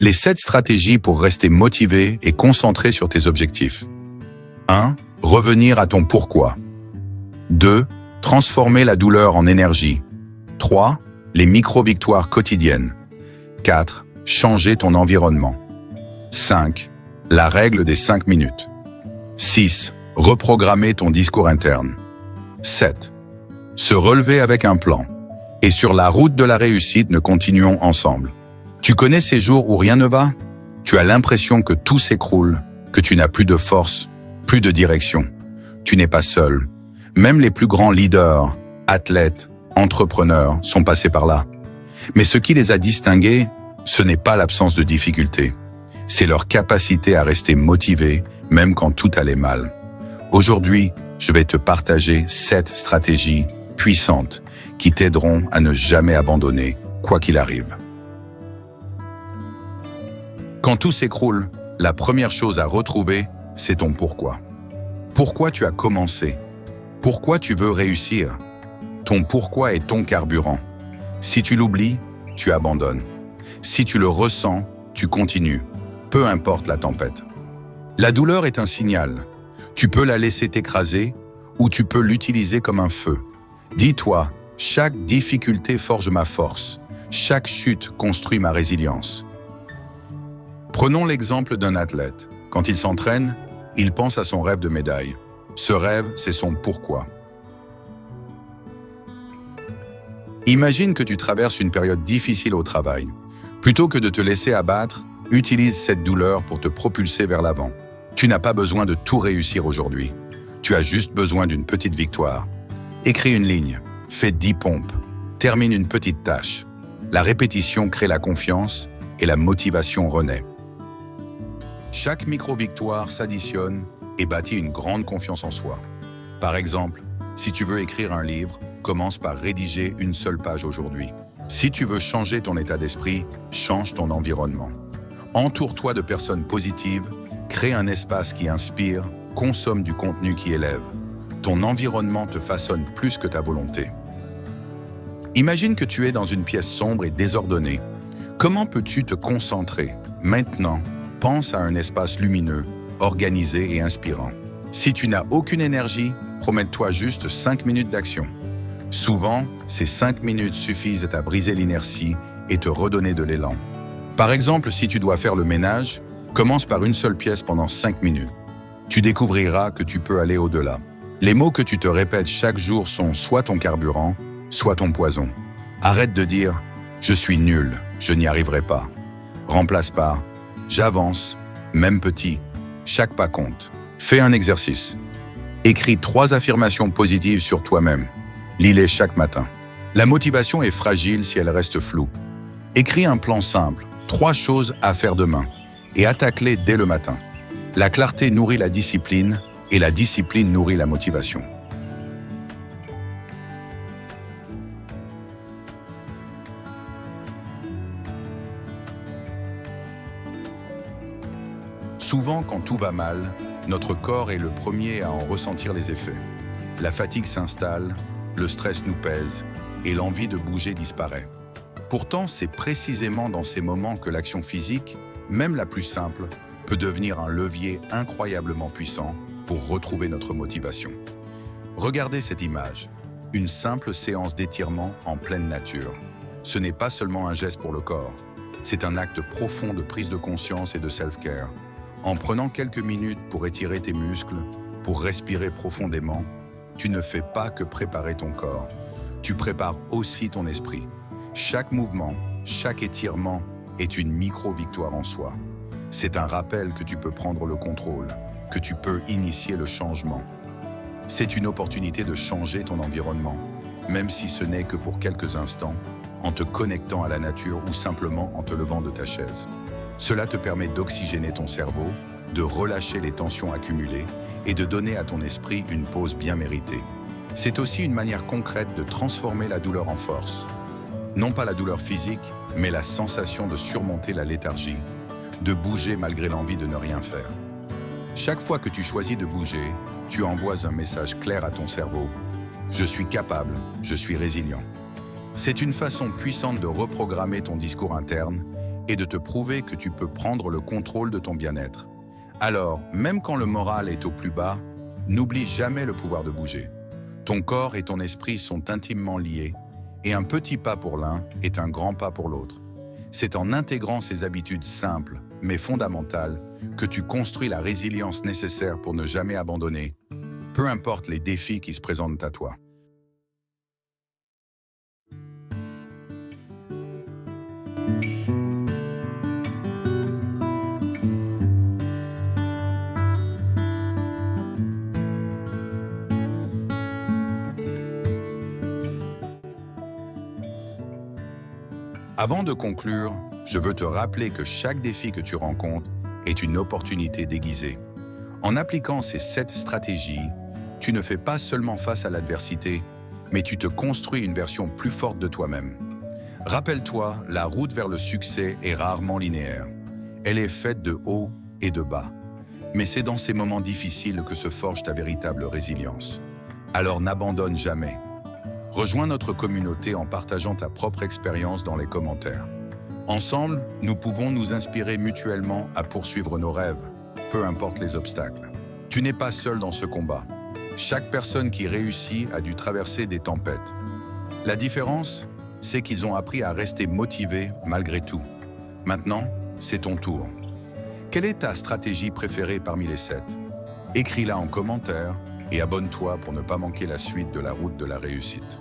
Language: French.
Les 7 stratégies pour rester motivé et concentré sur tes objectifs. 1. Revenir à ton pourquoi. 2. Transformer la douleur en énergie. 3. Les micro-victoires quotidiennes. 4. Changer ton environnement. 5. La règle des 5 minutes. 6. Reprogrammer ton discours interne. 7. Se relever avec un plan. Et sur la route de la réussite, nous continuons ensemble. Tu connais ces jours où rien ne va? Tu as l'impression que tout s'écroule, que tu n'as plus de force, plus de direction. Tu n'es pas seul. Même les plus grands leaders, athlètes, entrepreneurs sont passés par là. Mais ce qui les a distingués, ce n'est pas l'absence de difficultés. C'est leur capacité à rester motivés, même quand tout allait mal. Aujourd'hui, je vais te partager 7 stratégies puissantes qui t'aideront à ne jamais abandonner, quoi qu'il arrive. Quand tout s'écroule, la première chose à retrouver, c'est ton pourquoi. Pourquoi tu as commencé? Pourquoi tu veux réussir? Ton pourquoi est ton carburant. Si tu l'oublies, tu abandonnes. Si tu le ressens, tu continues, peu importe la tempête. La douleur est un signal. Tu peux la laisser t'écraser ou tu peux l'utiliser comme un feu. Dis-toi, chaque difficulté forge ma force. Chaque chute construit ma résilience. Prenons l'exemple d'un athlète. Quand il s'entraîne, il pense à son rêve de médaille. Ce rêve, c'est son pourquoi. Imagine que tu traverses une période difficile au travail. Plutôt que de te laisser abattre, utilise cette douleur pour te propulser vers l'avant. Tu n'as pas besoin de tout réussir aujourd'hui. Tu as juste besoin d'une petite victoire. Écris une ligne, fais 10 pompes, termine une petite tâche. La répétition crée la confiance et la motivation renaît. Chaque micro-victoire s'additionne et bâtit une grande confiance en soi. Par exemple, si tu veux écrire un livre, commence par rédiger une seule page aujourd'hui. Si tu veux changer ton état d'esprit, change ton environnement. Entoure-toi de personnes positives, crée un espace qui inspire, consomme du contenu qui élève. Ton environnement te façonne plus que ta volonté. Imagine que tu es dans une pièce sombre et désordonnée. Comment peux-tu te concentrer? Maintenant, pense à un espace lumineux, organisé et inspirant. Si tu n'as aucune énergie, promets-toi juste 5 minutes d'action. Souvent, ces 5 minutes suffisent à briser l'inertie et te redonner de l'élan. Par exemple, si tu dois faire le ménage, commence par une seule pièce pendant 5 minutes. Tu découvriras que tu peux aller au-delà. Les mots que tu te répètes chaque jour sont soit ton carburant, soit ton poison. Arrête de dire « je suis nul, je n'y arriverai pas ». Remplace par « j'avance, même petit, chaque pas compte ». Fais un exercice. Écris 3 affirmations positives sur toi-même. Lis-les chaque matin. La motivation est fragile si elle reste floue. Écris un plan simple, 3 choses à faire demain, et attaque-les dès le matin. La clarté nourrit la discipline, et la discipline nourrit la motivation. Souvent, quand tout va mal, notre corps est le premier à en ressentir les effets. La fatigue s'installe, le stress nous pèse, et l'envie de bouger disparaît. Pourtant, c'est précisément dans ces moments que l'action physique, même la plus simple, peut devenir un levier incroyablement puissant pour retrouver notre motivation. Regardez cette image, une simple séance d'étirement en pleine nature. Ce n'est pas seulement un geste pour le corps, c'est un acte profond de prise de conscience et de self-care. En prenant quelques minutes pour étirer tes muscles, pour respirer profondément, tu ne fais pas que préparer ton corps, tu prépares aussi ton esprit. Chaque mouvement, chaque étirement est une micro-victoire en soi. C'est un rappel que tu peux prendre le contrôle, que tu peux initier le changement. C'est une opportunité de changer ton environnement, même si ce n'est que pour quelques instants, en te connectant à la nature ou simplement en te levant de ta chaise. Cela te permet d'oxygéner ton cerveau, de relâcher les tensions accumulées et de donner à ton esprit une pause bien méritée. C'est aussi une manière concrète de transformer la douleur en force. Non pas la douleur physique, mais la sensation de surmonter la léthargie, de bouger malgré l'envie de ne rien faire. Chaque fois que tu choisis de bouger, tu envoies un message clair à ton cerveau. Je suis capable, je suis résilient. C'est une façon puissante de reprogrammer ton discours interne et de te prouver que tu peux prendre le contrôle de ton bien-être. Alors, même quand le moral est au plus bas, n'oublie jamais le pouvoir de bouger. Ton corps et ton esprit sont intimement liés, et un petit pas pour l'un est un grand pas pour l'autre. C'est en intégrant ces habitudes simples, mais fondamentales, que tu construis la résilience nécessaire pour ne jamais abandonner, peu importe les défis qui se présentent à toi. Avant de conclure, je veux te rappeler que chaque défi que tu rencontres est une opportunité déguisée. En appliquant ces 7 stratégies, tu ne fais pas seulement face à l'adversité, mais tu te construis une version plus forte de toi-même. Rappelle-toi, la route vers le succès est rarement linéaire. Elle est faite de hauts et de bas. Mais c'est dans ces moments difficiles que se forge ta véritable résilience. Alors n'abandonne jamais. Rejoins notre communauté en partageant ta propre expérience dans les commentaires. Ensemble, nous pouvons nous inspirer mutuellement à poursuivre nos rêves, peu importe les obstacles. Tu n'es pas seul dans ce combat. Chaque personne qui réussit a dû traverser des tempêtes. La différence, c'est qu'ils ont appris à rester motivés malgré tout. Maintenant, c'est ton tour. Quelle est ta stratégie préférée parmi les 7? Écris-la en commentaire et abonne-toi pour ne pas manquer la suite de la route de la réussite.